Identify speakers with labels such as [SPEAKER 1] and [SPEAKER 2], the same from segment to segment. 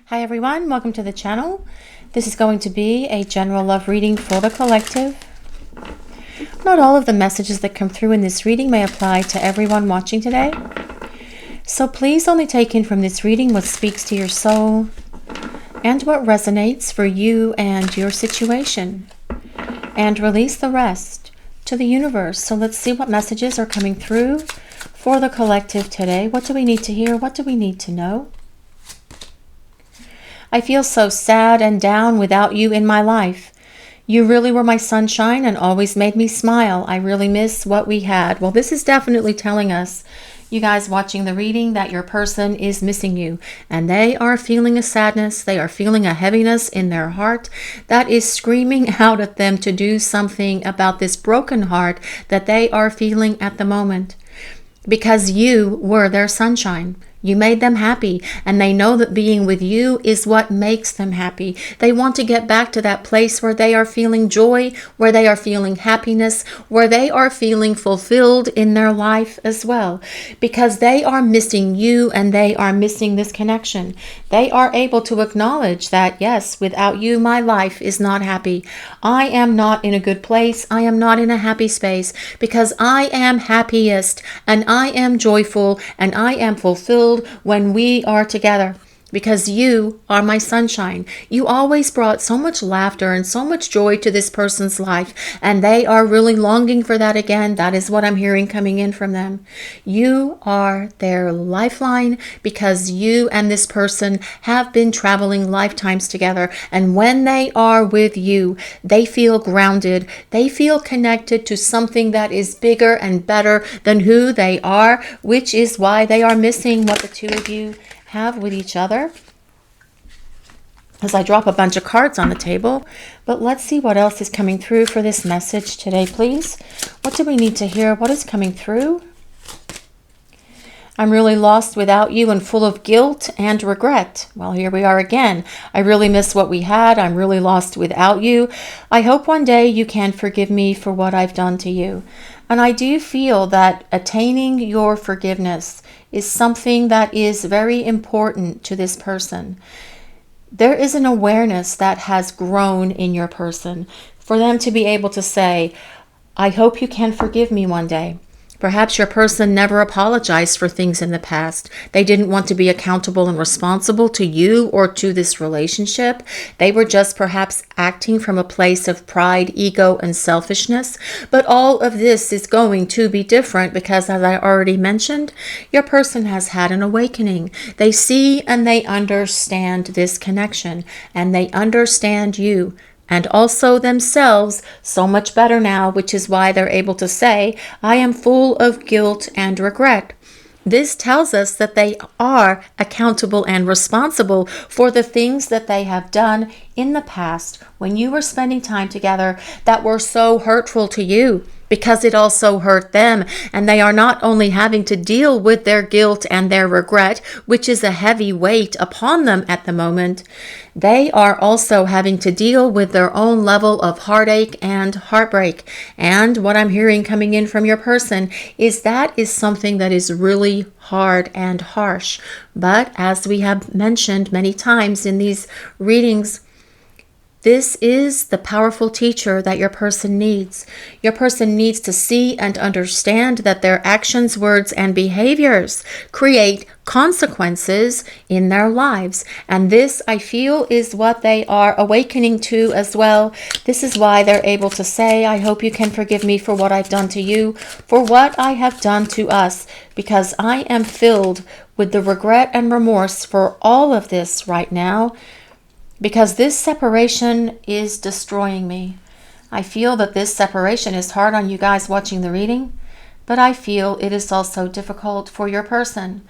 [SPEAKER 1] Hi everyone, welcome to the channel. This is going to be a general love reading for the collective. Not all of the messages that come through in this reading may apply to everyone watching today. So please only take in from this reading what speaks to your soul and what resonates for you and your situation. And release the rest to the universe. So let's see what messages are coming through for the collective today. What do we need to hear? What do we need to know? I feel so sad and down without you in my life. You really were my sunshine and always made me smile. I really miss what we had. Well, this is definitely telling us, you guys watching the reading, that your person is missing you. And they are feeling a sadness. They are feeling a heaviness in their heart that is screaming out at them to do something about this broken heart that they are feeling at the moment. Because you were their sunshine. You made them happy, and they know that being with you is what makes them happy. They want to get back to that place where they are feeling joy, where they are feeling happiness, where they are feeling fulfilled in their life as well. Because they are missing you and they are missing this connection. They are able to acknowledge that, yes, without you, my life is not happy. I am not in a good place. I am not in a happy space because I am happiest and I am joyful and I am fulfilled when we are together, because you are my sunshine. You always brought so much laughter and so much joy to this person's life, and they are really longing for that again. That is what I'm hearing coming in from them. You are their lifeline because you and this person have been traveling lifetimes together, and when they are with you, they feel grounded. They feel connected to something that is bigger and better than who they are, which is why they are missing what the two of you have with each other. As I drop a bunch of cards on the table, but let's see what else is coming through for this message today, please. What do we need to hear? What is coming through? I'm really lost without you and full of guilt and regret. Well, here we are again. I really miss what we had. I'm really lost without you. I hope one day you can forgive me for what I've done to you. And I do feel that attaining your forgiveness is something that is very important to this person. There is an awareness that has grown in your person for them to be able to say, I hope you can forgive me one day. Perhaps your person never apologized for things in the past. They didn't want to be accountable and responsible to you or to this relationship. They were just perhaps acting from a place of pride, ego, and selfishness. But all of this is going to be different because, as I already mentioned, your person has had an awakening. They see and they understand this connection, and they understand you and also themselves so much better now, which is why they're able to say, I am full of guilt and regret. This tells us that they are accountable and responsible for the things that they have done in the past when you were spending time together that were so hurtful to you, because it also hurt them. And they are not only having to deal with their guilt and their regret, which is a heavy weight upon them at the moment, they are also having to deal with their own level of heartache and heartbreak. And what I'm hearing coming in from your person is that is something that is really hard and harsh. But as we have mentioned many times in these readings, this is the powerful teacher that your person needs. Your person needs to see and understand that their actions, words, and behaviors create consequences in their lives. And this, I feel, is what they are awakening to as well. This is why they're able to say, I hope you can forgive me for what I've done to you, for what I have done to us, because I am filled with the regret and remorse for all of this right now. Because this separation is destroying me. I feel that this separation is hard on you guys watching the reading, but I feel it is also difficult for your person.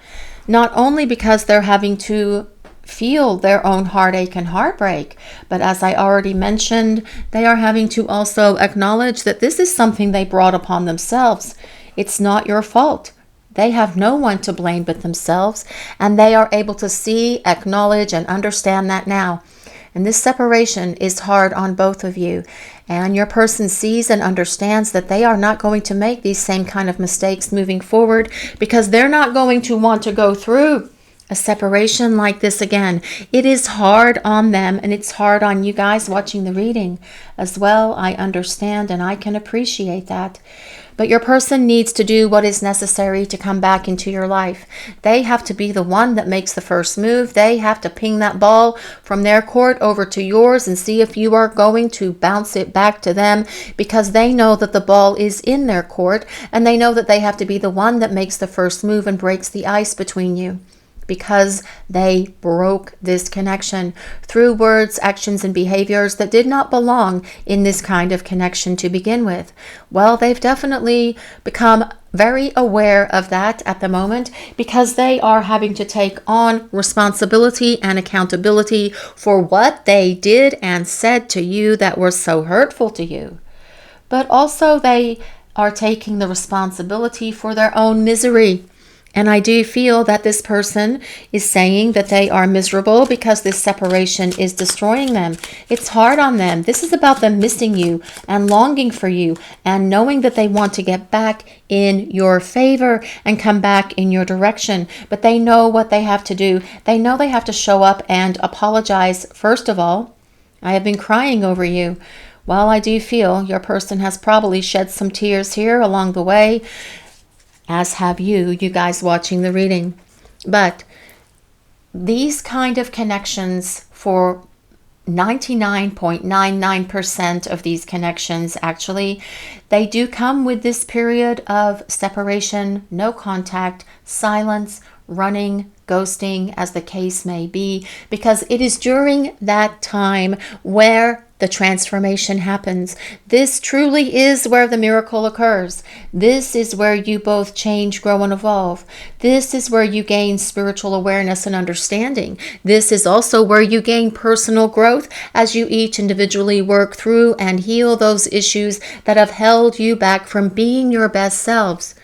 [SPEAKER 1] Not only because they're having to feel their own heartache and heartbreak, but as I already mentioned, they are having to also acknowledge that this is something they brought upon themselves. It's not your fault. They have no one to blame but themselves, and they are able to see, acknowledge, and understand that now. And this separation is hard on both of you. And your person sees and understands that they are not going to make these same kind of mistakes moving forward, because they're not going to want to go through A separation like this again, it is hard on them, and it's hard on you guys watching the reading as well. I understand and I can appreciate that. But your person needs to do what is necessary to come back into your life. They have to be the one that makes the first move. They have to ping that ball from their court over to yours and see if you are going to bounce it back to them, because they know that the ball is in their court, and they know that they have to be the one that makes the first move and breaks the ice between you, because they broke this connection through words, actions, and behaviors that did not belong in this kind of connection to begin with. Well, they've definitely become very aware of that at the moment, because they are having to take on responsibility and accountability for what they did and said to you that were so hurtful to you. But also they are taking the responsibility for their own misery. And I do feel that this person is saying that they are miserable because this separation is destroying them. It's hard on them. This is about them missing you and longing for you and knowing that they want to get back in your favor and come back in your direction. But they know what they have to do. They know they have to show up and apologize. First of all, I have been crying over you. Well, I do feel your person has probably shed some tears here along the way, as have you guys watching the reading. But these kind of connections, for 99.99% of these connections, actually, they do come with this period of separation, no contact, silence, running, ghosting, as the case may be, because it is during that time where the transformation happens. This truly is where the miracle occurs. This is where you both change, grow, and evolve. This is where you gain spiritual awareness and understanding. This is also where you gain personal growth as you each individually work through and heal those issues that have held you back from being your best selves.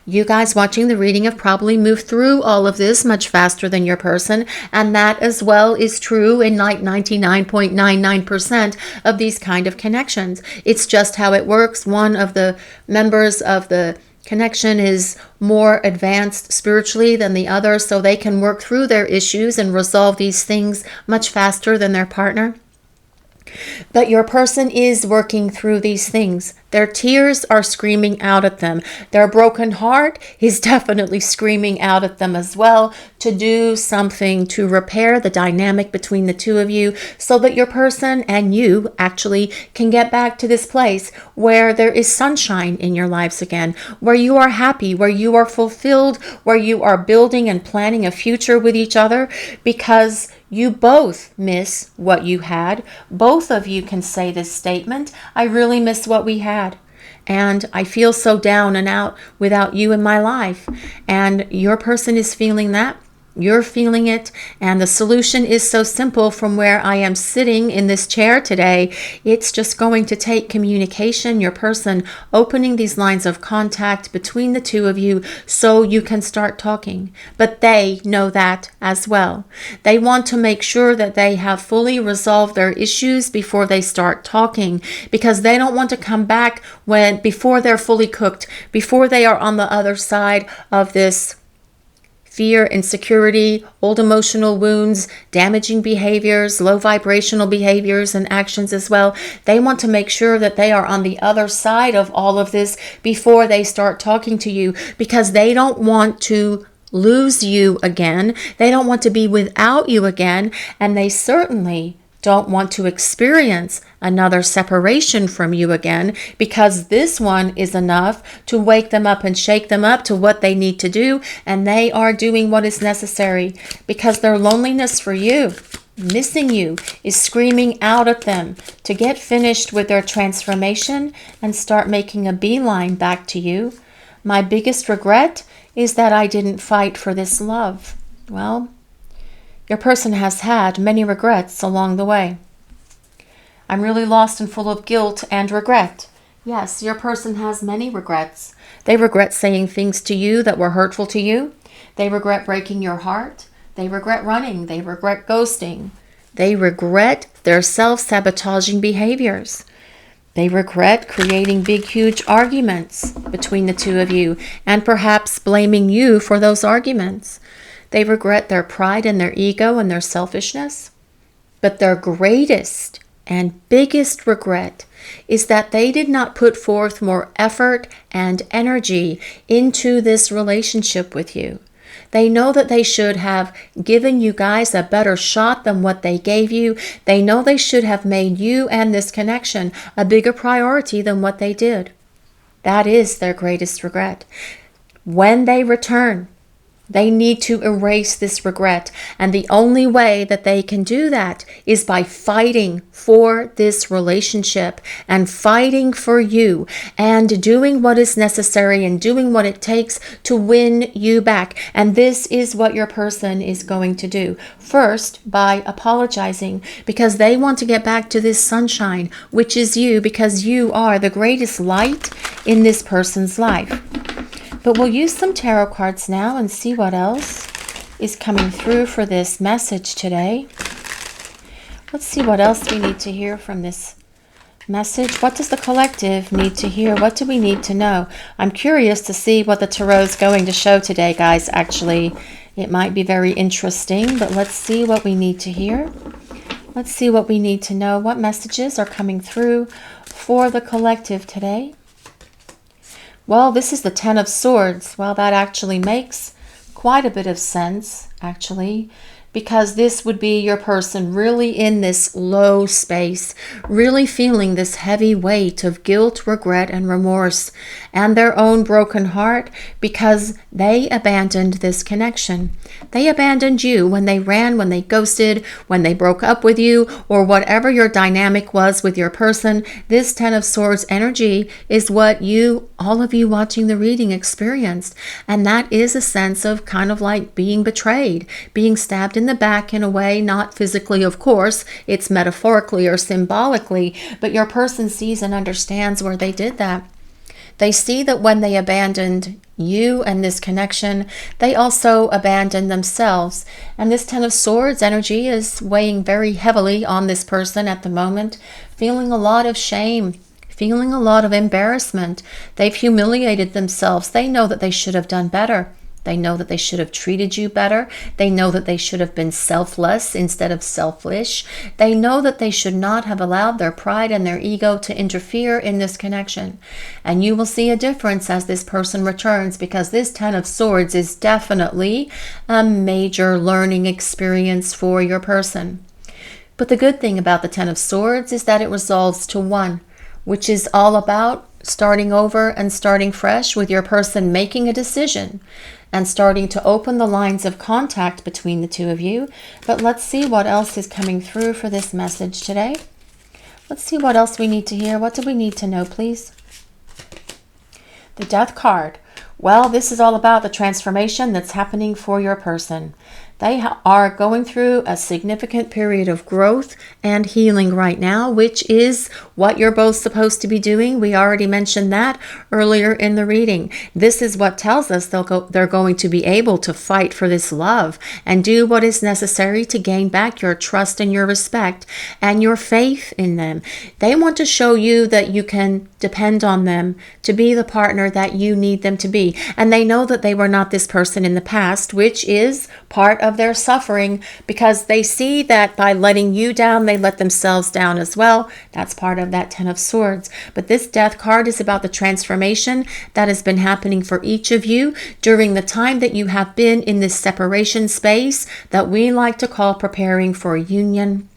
[SPEAKER 1] You guys watching the reading have probably moved through all of this much faster than your person, and that as well is true in like 99.99% of these kind of connections. It's just how it works. One of the members of the connection is more advanced spiritually than the other, so they can work through their issues and resolve these things much faster than their partner. But your person is working through these things. Their tears are screaming out at them. Their broken heart is definitely screaming out at them as well, to do something to repair the dynamic between the two of you, so that your person and you actually can get back to this place where there is sunshine in your lives again, where you are happy, where you are fulfilled, where you are building and planning a future with each other, because you both miss what you had. Both of you can say this statement: I really miss what we had. And I feel so down and out without you in my life. And your person is feeling that. You're feeling it, and the solution is so simple from where I am sitting in this chair today. It's just going to take communication, your person opening these lines of contact between the two of you so you can start talking. But they know that as well. They want to make sure that they have fully resolved their issues before they start talking, because they don't want to come back before they're fully cooked, before they are on the other side of this fear, insecurity, old emotional wounds, damaging behaviors, low vibrational behaviors and actions as well. They want to make sure that they are on the other side of all of this before they start talking to you, because they don't want to lose you again. They don't want to be without you again. And they certainly don't want to experience another separation from you again, because this one is enough to wake them up and shake them up to what they need to do, and they are doing what is necessary, because their loneliness for you, missing you, is screaming out at them to get finished with their transformation and start making a beeline back to you. My biggest regret is that I didn't fight for this love. Well, your person has had many regrets along the way. I'm really lost and full of guilt and regret. Yes, your person has many regrets. They regret saying things to you that were hurtful to you. They regret breaking your heart. They regret running. They regret ghosting. They regret their self-sabotaging behaviors. They regret creating big, huge arguments between the two of you and perhaps blaming you for those arguments. They regret their pride and their ego and their selfishness. But their greatest and biggest regret is that they did not put forth more effort and energy into this relationship with you. They know that they should have given you guys a better shot than what they gave you. They know they should have made you and this connection a bigger priority than what they did. That is their greatest regret. When they return, they need to erase this regret. And the only way that they can do that is by fighting for this relationship and fighting for you and doing what is necessary and doing what it takes to win you back. And this is what your person is going to do. First, by apologizing, because they want to get back to this sunshine, which is you, because you are the greatest light in this person's life. But we'll use some tarot cards now and see what else is coming through for this message today. Let's see what else we need to hear from this message. What does the collective need to hear? What do we need to know? I'm curious to see what the tarot is going to show today, guys. Actually, it might be very interesting, but let's see what we need to hear. Let's see what we need to know. What messages are coming through for the collective today? Well, this is the Ten of Swords. Well, that actually makes quite a bit of sense, actually, because this would be your person really in this low space, really feeling this heavy weight of guilt, regret, and remorse, and their own broken heart because they abandoned this connection. They abandoned you when they ran, when they ghosted, when they broke up with you, or whatever your dynamic was with your person. This Ten of Swords energy is what you, all of you watching the reading, experienced. And that is a sense of kind of like being betrayed, being stabbed in the back in a way, not physically, of course, it's metaphorically or symbolically, but your person sees and understands where they did that. They see that when they abandoned you and this connection, they also abandoned themselves. And this Ten of Swords energy is weighing very heavily on this person at the moment, feeling a lot of shame, feeling a lot of embarrassment. They've humiliated themselves. They know that they should have done better. They know that they should have treated you better. They know that they should have been selfless instead of selfish. They know that they should not have allowed their pride and their ego to interfere in this connection. And you will see a difference as this person returns, because this Ten of Swords is definitely a major learning experience for your person. But the good thing about the Ten of Swords is that it resolves to one, which is all about starting over and starting fresh with your person making a decision and starting to open the lines of contact between the two of you. But let's see what else is coming through for this message today. Let's see what else we need to hear. What do we need to know, please? The Death card. Well, this is all about the transformation that's happening for your person. They are going through a significant period of growth and healing right now, which is what you're both supposed to be doing. We already mentioned that earlier in the reading. This is what tells us they're going to be able to fight for this love and do what is necessary to gain back your trust and your respect and your faith in them. They want to show you that you can depend on them to be the partner that you need them to be. And they know that they were not this person in the past, which is part of their suffering, because they see that by letting you down, they let themselves down as well. That's part of that Ten of Swords. But this Death card is about the transformation that has been happening for each of you during the time that you have been in this separation space that we like to call preparing for a union.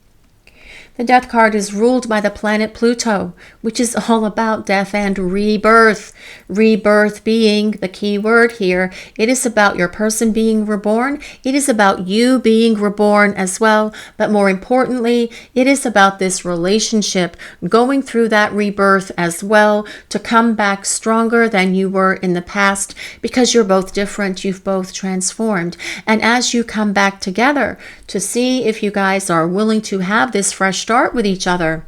[SPEAKER 1] The Death card is ruled by the planet Pluto, which is all about death and rebirth. Rebirth being the key word here. It is about your person being reborn. It is about you being reborn as well. But more importantly, it is about this relationship going through that rebirth as well to come back stronger than you were in the past, because you're both different. You've both transformed. And as you come back together to see if you guys are willing to have this fresh start with each other,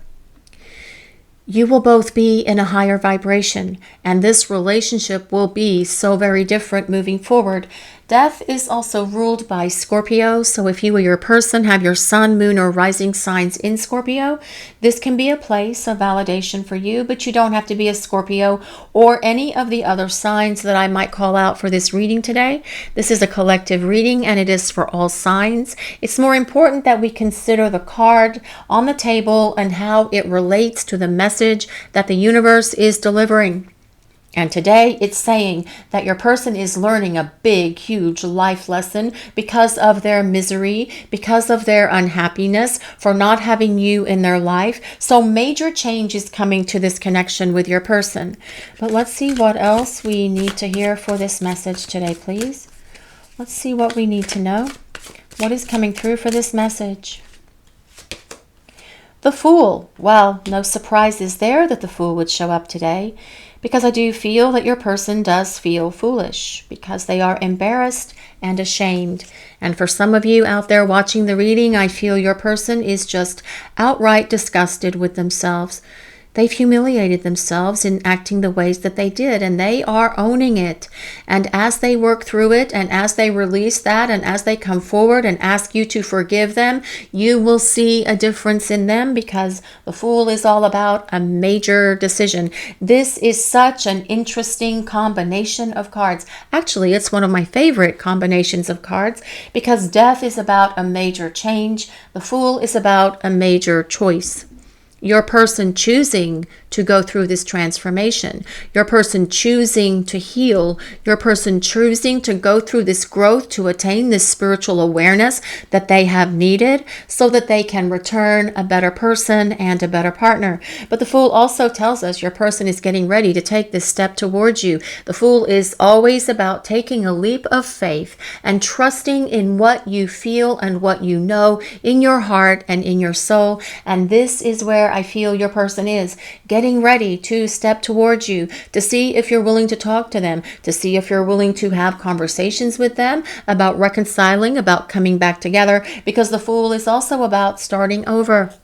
[SPEAKER 1] you will both be in a higher vibration, and this relationship will be so very different moving forward. Death is also ruled by Scorpio, so if you or your person have your sun, moon, or rising signs in Scorpio, this can be a place of validation for you, but you don't have to be a Scorpio or any of the other signs that I might call out for this reading today. This is a collective reading and it is for all signs. It's more important that we consider the card on the table and how it relates to the message that the universe is delivering. And today it's saying that your person is learning a big, huge life lesson because of their misery, because of their unhappiness for not having you in their life. So major change is coming to this connection with your person. But let's see what else we need to hear for this message today, please. Let's see what we need to know. What is coming through for this message? The Fool. Well, no surprises there that the Fool would show up today, because I do feel that your person does feel foolish because they are embarrassed and ashamed. And for some of you out there watching the reading, I feel your person is just outright disgusted with themselves. They've humiliated themselves in acting the ways that they did, and they are owning it. And as they work through it, and as they release that, and as they come forward and ask you to forgive them, you will see a difference in them, because the Fool is all about a major decision. This is such an interesting combination of cards. Actually, it's one of my favorite combinations of cards, because Death is about a major change. The Fool is about a major choice. Your person choosing to go through this transformation, your person choosing to heal, your person choosing to go through this growth to attain this spiritual awareness that they have needed so that they can return a better person and a better partner. But the Fool also tells us your person is getting ready to take this step towards you. The Fool is always about taking a leap of faith and trusting in what you feel and what you know in your heart and in your soul. And this is where I feel your person is getting ready to step towards you, to see if you're willing to talk to them, to see if you're willing to have conversations with them about reconciling, about coming back together, because the Fool is also about starting over.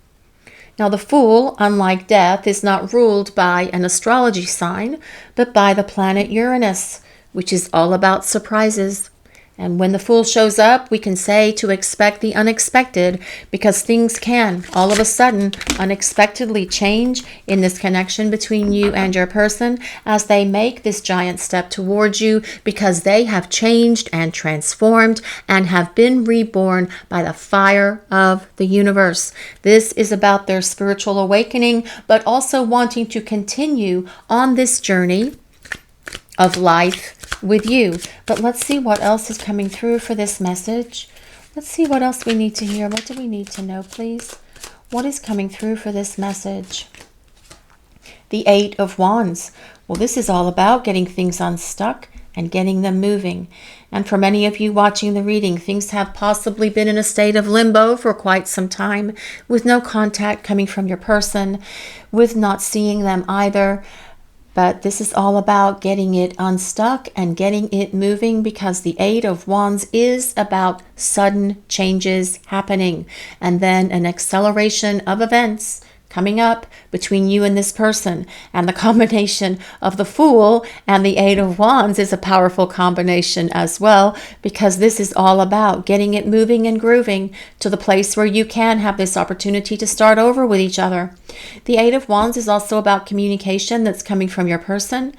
[SPEAKER 1] Now, the Fool, unlike Death, is not ruled by an astrology sign, but by the planet Uranus, which is all about surprises. And when the Fool shows up, we can say to expect the unexpected, because things can all of a sudden unexpectedly change in this connection between you and your person as they make this giant step towards you, because they have changed and transformed and have been reborn by the fire of the universe. This is about their spiritual awakening, but also wanting to continue on this journey of life with you. But let's see what else is coming through for this message. Let's see what else we need to hear. What do we need to know, please? What is coming through for this message? The Eight of Wands. Well, this is all about getting things unstuck and getting them moving. And for many of you watching the reading, things have possibly been in a state of limbo for quite some time, with no contact coming from your person, with not seeing them either. But this is all about getting it unstuck and getting it moving, because the Eight of Wands is about sudden changes happening and then an acceleration of events coming up between you and this person. And the combination of the Fool and the Eight of Wands is a powerful combination as well, because this is all about getting it moving and grooving to the place where you can have this opportunity to start over with each other. The Eight of Wands is also about communication that's coming from your person,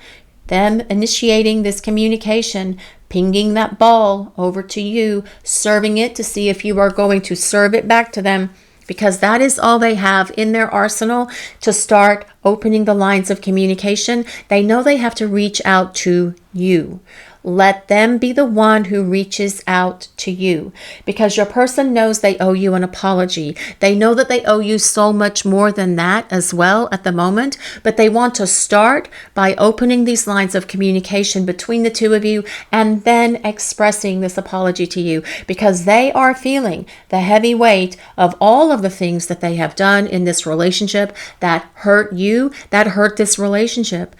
[SPEAKER 1] them initiating this communication, pinging that ball over to you, serving it to see if you are going to serve it back to them, because that is all they have in their arsenal to start opening the lines of communication. They know they have to reach out to you. Let them be the one who reaches out to you, because your person knows they owe you an apology. They know that they owe you so much more than that as well at the moment, but they want to start by opening these lines of communication between the two of you and then expressing this apology to you, because they are feeling the heavy weight of all of the things that they have done in this relationship that hurt you, that hurt this relationship.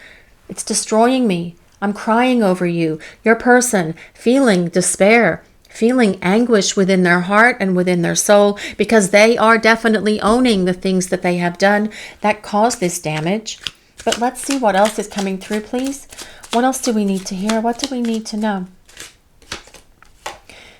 [SPEAKER 1] It's destroying me. I'm crying over you. Your person feeling despair, feeling anguish within their heart and within their soul, because they are definitely owning the things that they have done that caused this damage. But let's see what else is coming through, please. What else do we need to hear? What do we need to know?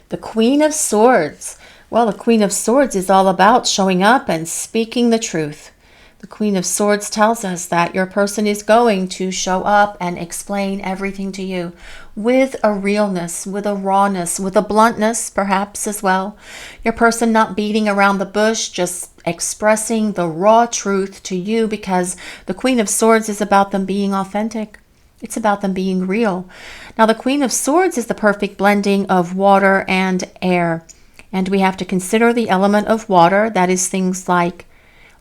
[SPEAKER 1] The Queen of Swords. Well, the Queen of Swords is all about showing up and speaking the truth. The Queen of Swords tells us that your person is going to show up and explain everything to you with a realness, with a rawness, with a bluntness perhaps as well. Your person not beating around the bush, just expressing the raw truth to you, because the Queen of Swords is about them being authentic. It's about them being real. Now, the Queen of Swords is the perfect blending of water and air. And we have to consider the element of water, that is things like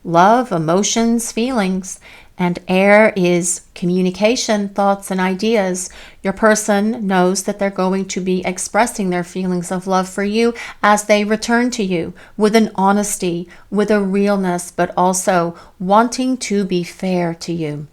[SPEAKER 1] love, emotions, feelings. And air is communication, thoughts, and ideas. Your person knows that they're going to be expressing their feelings of love for you as they return to you with an honesty, with a realness, but also wanting to be fair to you.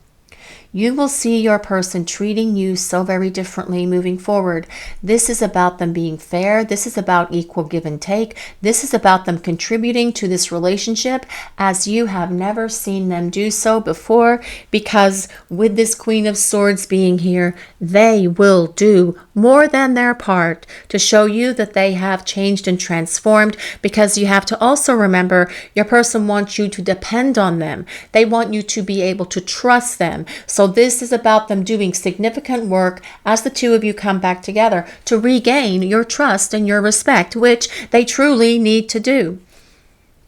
[SPEAKER 1] You will see your person treating you so very differently moving forward. This is about them being fair. This is about equal give and take. This is about them contributing to this relationship as you have never seen them do so before, because with this Queen of Swords being here, they will do more than their part to show you that they have changed and transformed, because you have to also remember your person wants you to depend on them. They want you to be able to trust them. So this is about them doing significant work as the two of you come back together to regain your trust and your respect, which they truly need to do.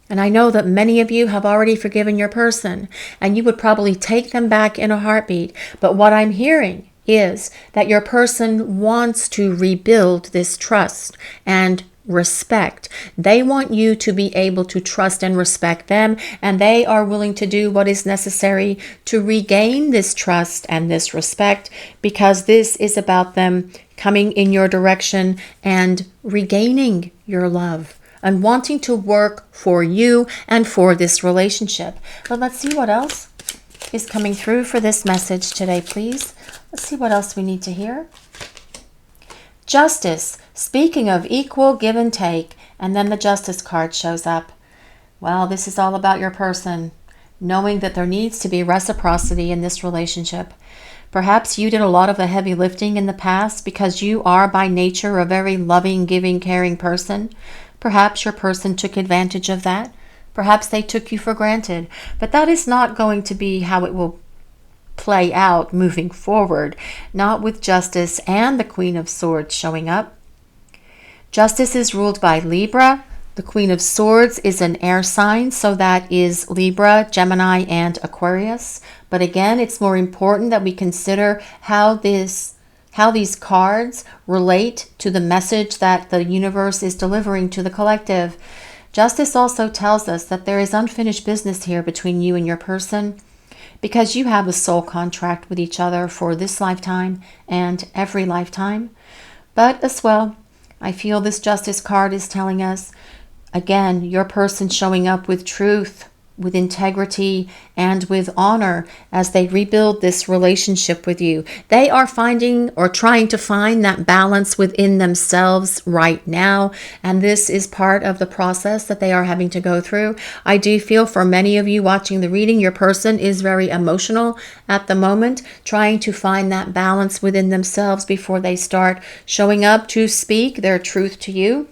[SPEAKER 1] And I know that many of you have already forgiven your person, and you would probably take them back in a heartbeat. But what I'm hearing is that your person wants to rebuild this trust and respect. They want you to be able to trust and respect them, and they are willing to do what is necessary to regain this trust and this respect, because this is about them coming in your direction and regaining your love and wanting to work for you and for this relationship. But let's see what else is coming through for this message today, please. Let's see what else we need to hear. Justice. Speaking of equal give and take, and then the Justice card shows up. Well, this is all about your person, knowing that there needs to be reciprocity in this relationship. Perhaps you did a lot of the heavy lifting in the past because you are by nature a very loving, giving, caring person. Perhaps your person took advantage of that. Perhaps they took you for granted. But that is not going to be how it will play out moving forward, not with Justice and the Queen of Swords showing up. Justice is ruled by Libra. The Queen of Swords is an air sign, so that is Libra, Gemini, and Aquarius. But again, it's more important that we consider how these cards relate to the message that the universe is delivering to the collective. Justice also tells us that there is unfinished business here between you and your person, because you have a soul contract with each other for this lifetime and every lifetime. But as well, I feel this Justice card is telling us, again, your person showing up with truth, with integrity, and with honor as they rebuild this relationship with you. They are finding or trying to find that balance within themselves right now, and this is part of the process that they are having to go through. I do feel for many of you watching the reading, your person is very emotional at the moment, trying to find that balance within themselves before they start showing up to speak their truth to you.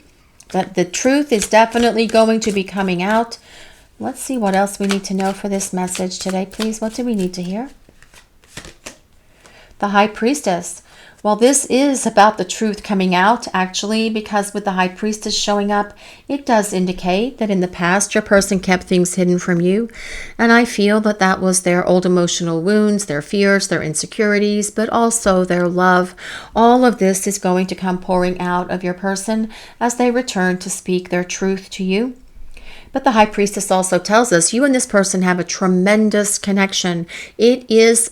[SPEAKER 1] But the truth is definitely going to be coming out. Let's see what else we need to know for this message today, please. What do we need to hear? The High Priestess. Well, this is about the truth coming out, actually, because with the High Priestess showing up, it does indicate that in the past your person kept things hidden from you. And I feel that that was their old emotional wounds, their fears, their insecurities, but also their love. All of this is going to come pouring out of your person as they return to speak their truth to you. But the High Priestess also tells us you and this person have a tremendous connection. It is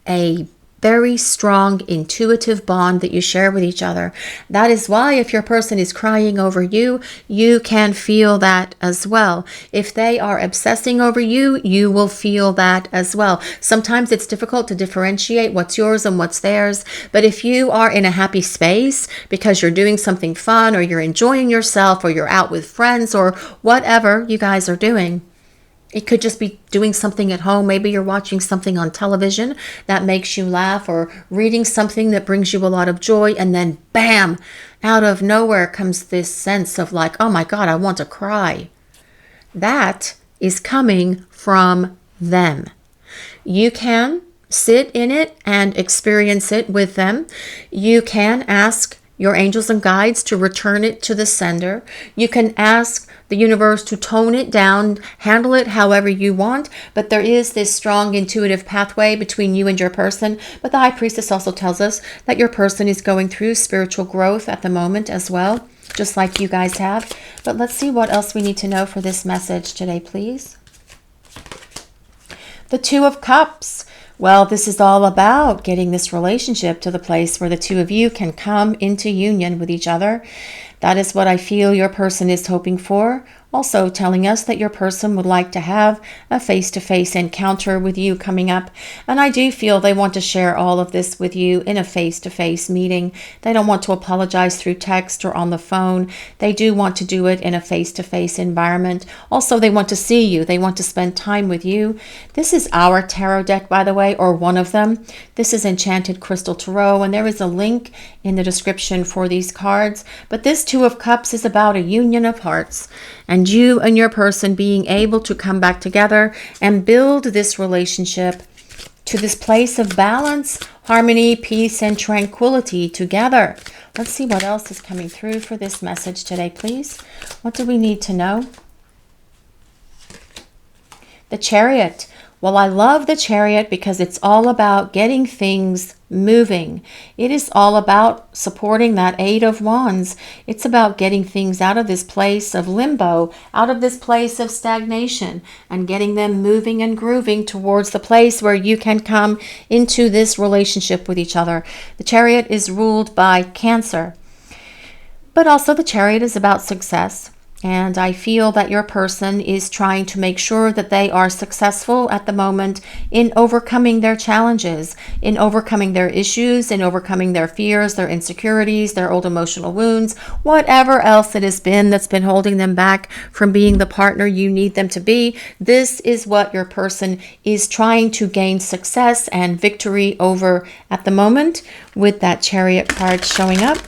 [SPEAKER 1] a very strong, intuitive bond that you share with each other. That is why if your person is crying over you, you can feel that as well. If they are obsessing over you, you will feel that as well. Sometimes it's difficult to differentiate what's yours and what's theirs, but if you are in a happy space because you're doing something fun or you're enjoying yourself or you're out with friends or whatever you guys are doing, It could just be doing something at home. Maybe you're watching something on television that makes you laugh, or reading something that brings you a lot of joy. And then bam, out of nowhere comes this sense of like, oh my God, I want to cry. That is coming from them. You can sit in it and experience it with them. You can ask your angels and guides to return it to the sender. You can ask the universe to tone it down, handle it however you want, but there is this strong intuitive pathway between you and your person. But the High Priestess also tells us that your person is going through spiritual growth at the moment as well, just like you guys have. But let's see what else we need to know for this message today, please. The Two of Cups. Well, this is all about getting this relationship to the place where the two of you can come into union with each other. That is what I feel your person is hoping for. Also telling us that your person would like to have a face-to-face encounter with you coming up. And I do feel they want to share all of this with you in a face-to-face meeting. They don't want to apologize through text or on the phone. They do want to do it in a face-to-face environment. Also, they want to see you. They want to spend time with you. This is our tarot deck, by the way, or one of them. This is Enchanted Crystal Tarot, and there is a link in the description for these cards. But this Two of Cups is about a union of hearts, and you and your person being able to come back together and build this relationship to this place of balance, harmony, peace, and tranquility together. Let's see what else is coming through for this message today, please. What do we need to know? The Chariot. Well, I love the Chariot because it's all about getting things moving. It is all about supporting that Eight of Wands. It's about getting things out of this place of limbo, out of this place of stagnation, and getting them moving and grooving towards the place where you can come into this relationship with each other. The Chariot is ruled by Cancer, but also the Chariot is about success. And I feel that your person is trying to make sure that they are successful at the moment in overcoming their challenges, in overcoming their issues, in overcoming their fears, their insecurities, their old emotional wounds, whatever else it has been that's been holding them back from being the partner you need them to be. This is what your person is trying to gain success and victory over at the moment, with that Chariot card showing up.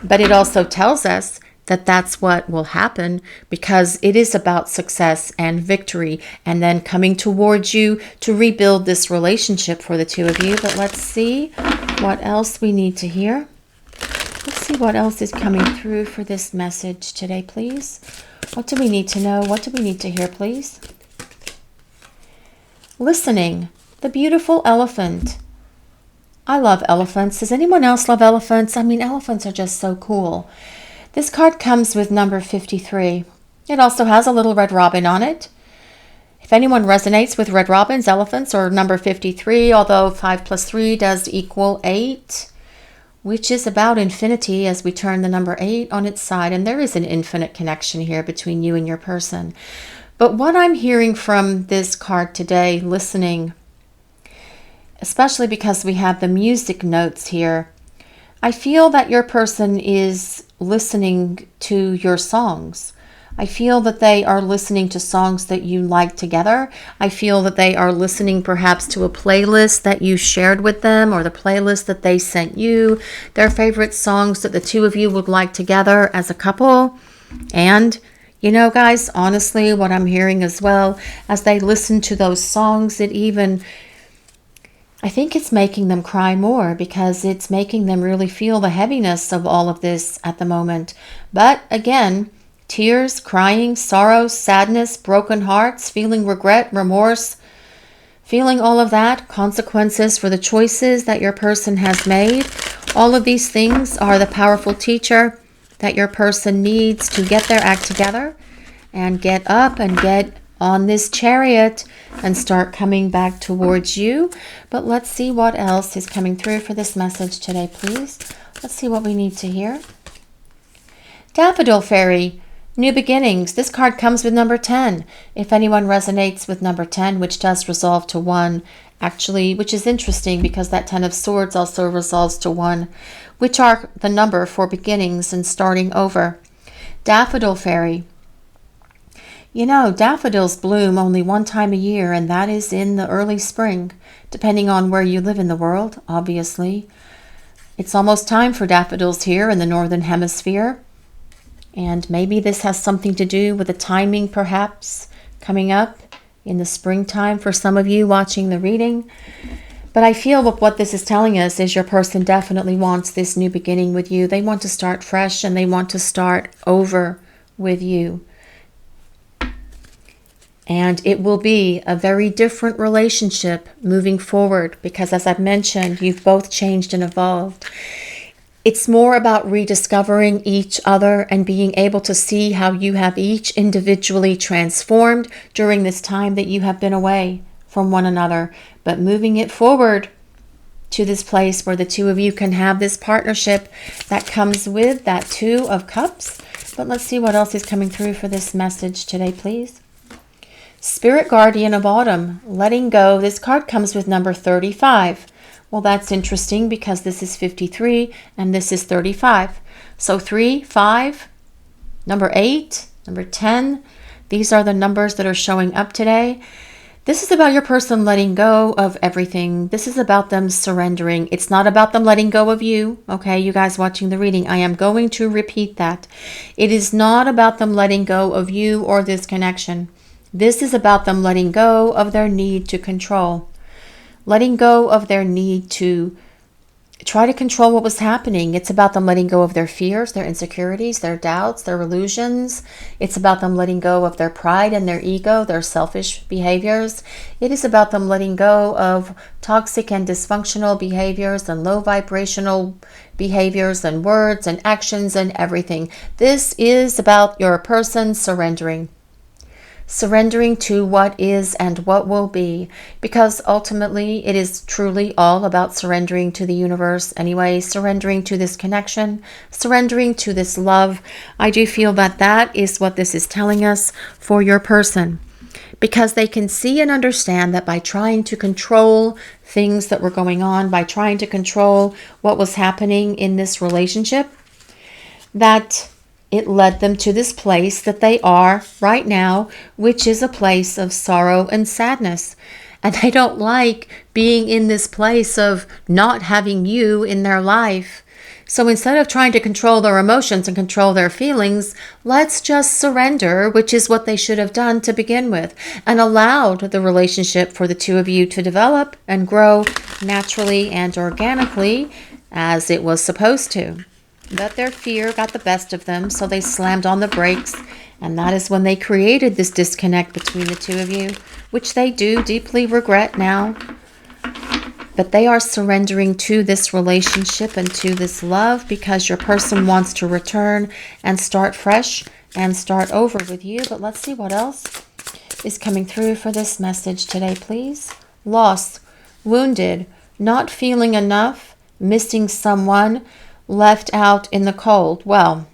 [SPEAKER 1] But it also tells us that that's what will happen, because it is about success and victory and then coming towards you to rebuild this relationship for the two of you. But let's see what else we need to hear. Let's see what else is coming through for this message today, please. What do we need to know? What do we need to hear, please? Listening. The beautiful elephant. I love elephants. Does anyone else love elephants? I mean, elephants are just so cool. This card comes with number 53. It also has a little red robin on it. If anyone resonates with red robins, elephants, or number 53, although 5 plus 3 does equal 8, which is about infinity as we turn the number 8 on its side. And there is an infinite connection here between you and your person. But what I'm hearing from this card today, listening, especially because we have the music notes here, I feel that your person is listening to your songs. I feel that they are listening to songs that you like together. I feel that they are listening perhaps to a playlist that you shared with them, or the playlist that they sent you, their favorite songs that the two of you would like together as a couple. And you know, guys, honestly, what I'm hearing as well, as they listen to those songs, I think it's making them cry more, because it's making them really feel the heaviness of all of this at the moment. But again, tears, crying, sorrow, sadness, broken hearts, feeling regret, remorse, feeling all of that, consequences for the choices that your person has made. All of these things are the powerful teacher that your person needs to get their act together and get up and get on this Chariot and start coming back towards you. But let's see what else is coming through for this message today, please. Let's see what we need to hear. Daffodil Fairy, new beginnings. This card comes with number 10. If anyone resonates with number 10, which does resolve to 1, actually, which is interesting because that 10 of Swords also resolves to 1, which are the number for beginnings and starting over. Daffodil Fairy, You know, daffodils bloom only one time a year, and that is in the early spring, depending on where you live in the world, obviously. It's almost time for daffodils here in the Northern Hemisphere. And maybe this has something to do with the timing, perhaps, coming up in the springtime for some of you watching the reading. But I feel what this is telling us is your person definitely wants this new beginning with you. They want to start fresh and they want to start over with you. And it will be a very different relationship moving forward because, as I've mentioned, you've both changed and evolved. It's more about rediscovering each other and being able to see how you have each individually transformed during this time that you have been away from one another, but moving it forward to this place where the two of you can have this partnership that comes with that Two of Cups. But let's see what else is coming through for this message today, please. Spirit Guardian of Autumn, letting go. This card comes with number 35. Well, that's interesting because this is 53 and this is 35. So 3, 5, number 8, number 10. These are the numbers that are showing up today. This is about your person letting go of everything. This is about them surrendering. It's not about them letting go of you. Okay, you guys watching the reading, I am going to repeat that. It is not about them letting go of you or this connection. This is about them letting go of their need to control. Letting go of their need to try to control what was happening. It's about them letting go of their fears, their insecurities, their doubts, their illusions. It's about them letting go of their pride and their ego, their selfish behaviors. It is about them letting go of toxic and dysfunctional behaviors and low vibrational behaviors and words and actions and everything. This is about your person surrendering. Surrendering to what is and what will be, because ultimately it is truly all about surrendering to the universe anyway, surrendering to this connection, surrendering to this love. I do feel that that is what this is telling us for your person, because they can see and understand that by trying to control things that were going on, by trying to control what was happening in this relationship, that it led them to this place that they are right now, which is a place of sorrow and sadness. And they don't like being in this place of not having you in their life. So instead of trying to control their emotions and control their feelings, let's just surrender, which is what they should have done to begin with, and allowed the relationship for the two of you to develop and grow naturally and organically as it was supposed to. But their fear got the best of them, so they slammed on the brakes, and that is when they created this disconnect between the two of you, which they do deeply regret now. But they are surrendering to this relationship and to this love because your person wants to return and start fresh and start over with you. But let's see what else is coming through for this message today, please. Lost, wounded, not feeling enough, missing someone, left out in the cold. Well,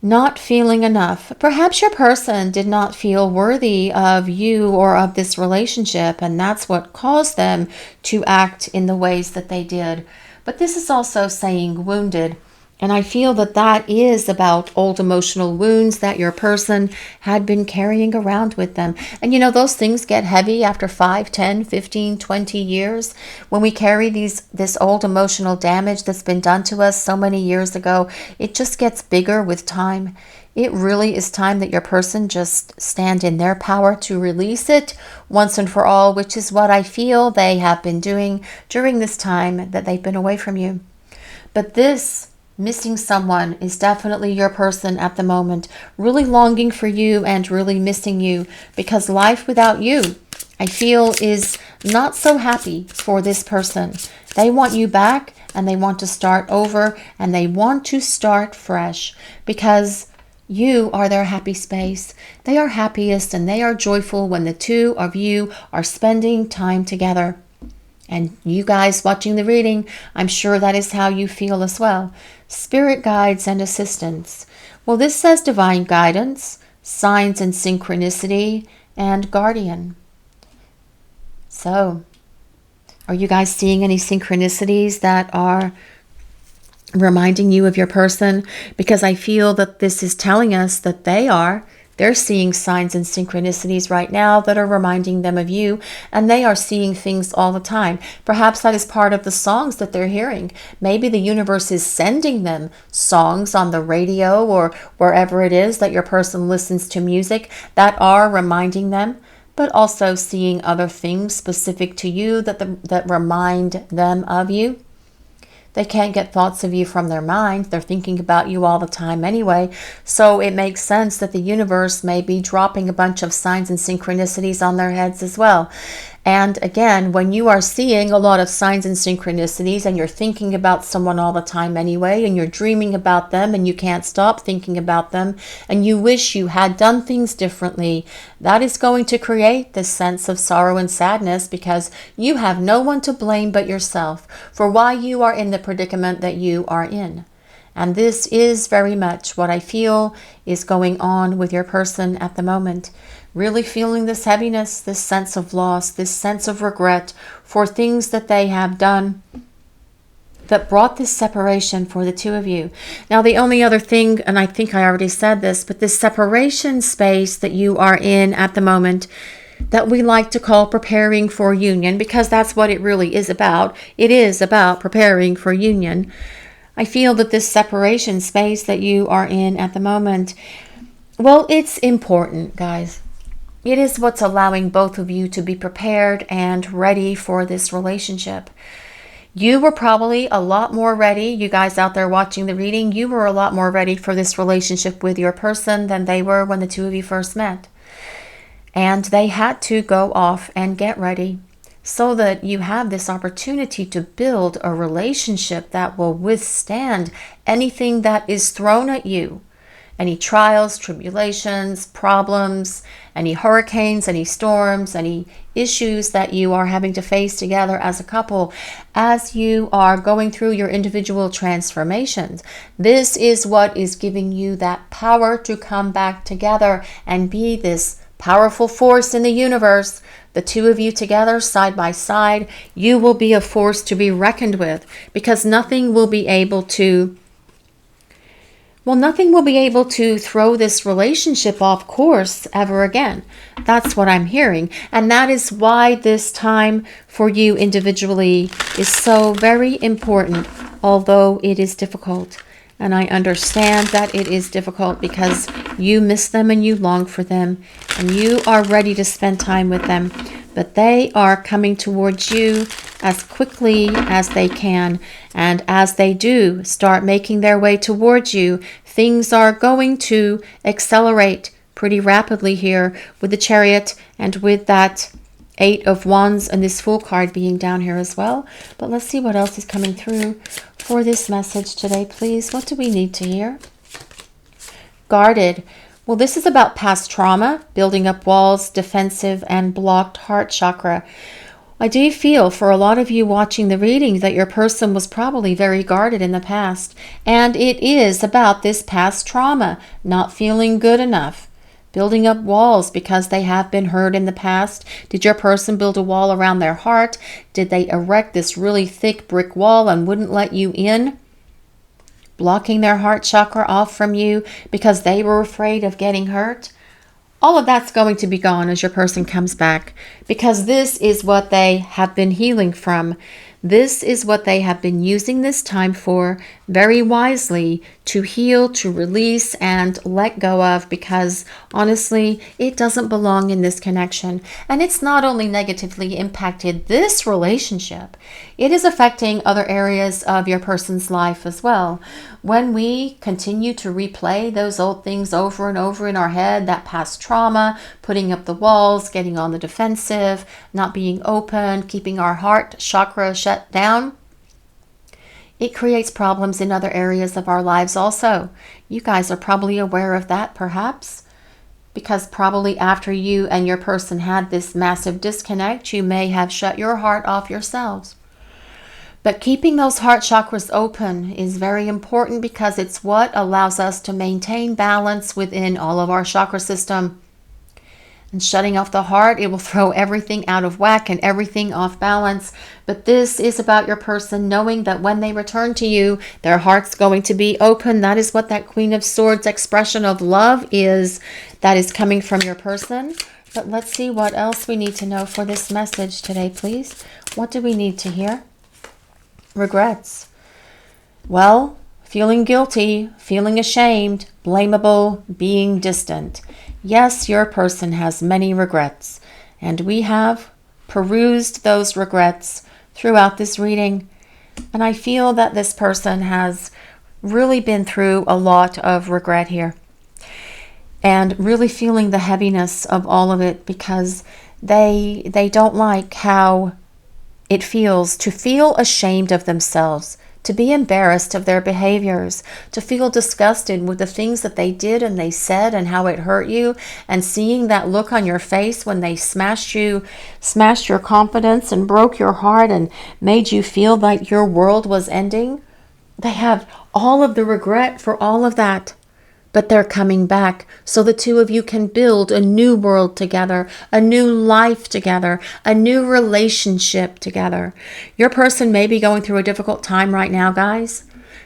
[SPEAKER 1] not feeling enough. Perhaps your person did not feel worthy of you or of this relationship, and that's what caused them to act in the ways that they did. But this is also saying wounded. And I feel that that is about old emotional wounds that your person had been carrying around with them. And you know, those things get heavy after 5, 10, 15, 20 years. When we carry this old emotional damage that's been done to us so many years ago, it just gets bigger with time. It really is time that your person just stand in their power to release it once and for all, which is what I feel they have been doing during this time that they've been away from you. But this missing someone is definitely your person at the moment, really longing for you and really missing you, because life without you, I feel, is not so happy for this person. They want you back and they want to start over and they want to start fresh because you are their happy space. They are happiest and they are joyful when the two of you are spending time together. And you guys watching the reading, I'm sure that is how you feel as well. Spirit guides and assistance. Well, this says divine guidance, signs and synchronicity, and guardian. So, are you guys seeing any synchronicities that are reminding you of your person? Because I feel that this is telling us that they are They're seeing signs and synchronicities right now that are reminding them of you, and they are seeing things all the time. Perhaps that is part of the songs that they're hearing. Maybe the universe is sending them songs on the radio or wherever it is that your person listens to music that are reminding them, but also seeing other things specific to you that remind them of you. They can't get thoughts of you from their mind. They're thinking about you all the time anyway. So it makes sense that the universe may be dropping a bunch of signs and synchronicities on their heads as well. And again, when you are seeing a lot of signs and synchronicities and you're thinking about someone all the time anyway, and you're dreaming about them and you can't stop thinking about them, and you wish you had done things differently, that is going to create this sense of sorrow and sadness, because you have no one to blame but yourself for why you are in the predicament that you are in. And this is very much what I feel is going on with your person at the moment. Really feeling this heaviness, this sense of loss, this sense of regret for things that they have done that brought this separation for the two of you. Now, the only other thing, and I think I already said this, but this separation space that you are in at the moment, that we like to call preparing for union, because that's what it really is about. It is about preparing for union. I feel that this separation space that you are in at the moment, well, it's important, guys. It is what's allowing both of you to be prepared and ready for this relationship. You were probably a lot more ready, you guys out there watching the reading, you were a lot more ready for this relationship with your person than they were when the two of you first met. And they had to go off and get ready so that you have this opportunity to build a relationship that will withstand anything that is thrown at you. Any trials, tribulations, problems, any hurricanes, any storms, any issues that you are having to face together as a couple as you are going through your individual transformations. This is what is giving you that power to come back together and be this powerful force in the universe. The two of you together, side by side, you will be a force to be reckoned with, because nothing will be able to throw this relationship off course ever again. That's what I'm hearing. And that is why this time for you individually is so very important, although it is difficult. And I understand that it is difficult because you miss them and you long for them and you are ready to spend time with them. But they are coming towards you as quickly as they can. And as they do start making their way towards you, things are going to accelerate pretty rapidly here with the Chariot and with that 8 of Wands and this Fool card being down here as well. But let's see what else is coming through for this message today, please. What do we need to hear? Guarded. Well, this is about past trauma, building up walls, defensive and blocked heart chakra. I do feel for a lot of you watching the reading that your person was probably very guarded in the past. And it is about this past trauma, not feeling good enough, building up walls because they have been hurt in the past. Did your person build a wall around their heart? Did they erect this really thick brick wall and wouldn't let you in, blocking their heart chakra off from you because they were afraid of getting hurt? All of that's going to be gone as your person comes back, because this is what they have been healing from. This is what they have been using this time for very wisely, to heal, to release, and let go of, because honestly, it doesn't belong in this connection. And it's not only negatively impacted this relationship, it is affecting other areas of your person's life as well. When we continue to replay those old things over and over in our head, that past trauma, putting up the walls, getting on the defensive, not being open, keeping our heart chakra shut down, it creates problems in other areas of our lives also. You guys are probably aware of that, perhaps, because probably after you and your person had this massive disconnect, you may have shut your heart off yourselves. But keeping those heart chakras open is very important, because it's what allows us to maintain balance within all of our chakra system. And shutting off the heart, it will throw everything out of whack and everything off balance. But this is about your person knowing that when they return to you, their heart's going to be open. That is what that Queen of Swords expression of love is, that is coming from your person. But let's see what else we need to know for this message today, please. What do we need to hear? Regrets. Well, feeling guilty, feeling ashamed, blamable, being distant. Yes, your person has many regrets, and we have perused those regrets throughout this reading. And I feel that this person has really been through a lot of regret here, and really feeling the heaviness of all of it, because they don't like how it feels to feel ashamed of themselves, to be embarrassed of their behaviors, to feel disgusted with the things that they did and they said and how it hurt you, and seeing that look on your face when they smashed your confidence and broke your heart and made you feel like your world was ending. They have all of the regret for all of that. But they're coming back so the two of you can build a new world together, a new life together, a new relationship together. Your person may be going through a difficult time right now, guys,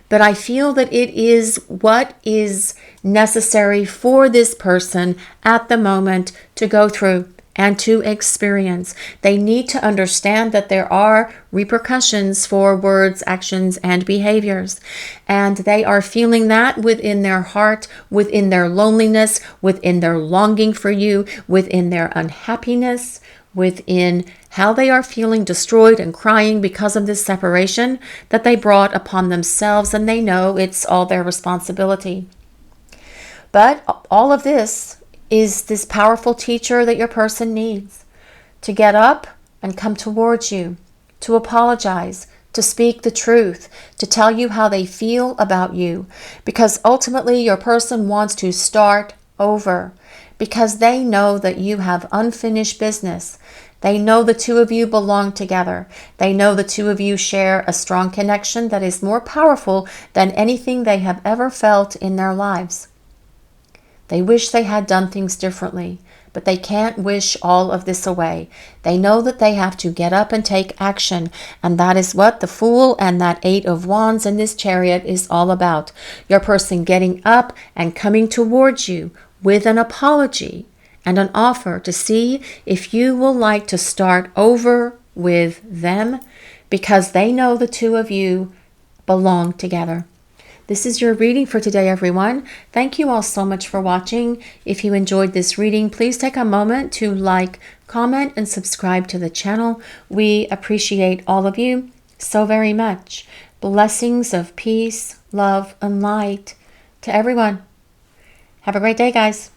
[SPEAKER 1] but I feel that it is what is necessary for this person at the moment to go through and to experience. They need to understand that there are repercussions for words, actions, and behaviors. And they are feeling that within their heart, within their loneliness, within their longing for you, within their unhappiness, within how they are feeling destroyed and crying because of this separation that they brought upon themselves, and they know it's all their responsibility. But all of this is this powerful teacher that your person needs to get up and come towards you, to apologize, to speak the truth, to tell you how they feel about you, because ultimately your person wants to start over, because they know that you have unfinished business. They know the two of you belong together. They know the two of you share a strong connection that is more powerful than anything they have ever felt in their lives. They wish they had done things differently, but they can't wish all of this away. They know that they have to get up and take action, and that is what the Fool and that Eight of Wands in this Chariot is all about. Your person getting up and coming towards you with an apology and an offer to see if you will like to start over with them, because they know the two of you belong together. This is your reading for today, everyone. Thank you all so much for watching. If you enjoyed this reading, please take a moment to like, comment, and subscribe to the channel. We appreciate all of you so very much. Blessings of peace, love, and light to everyone. Have a great day, guys.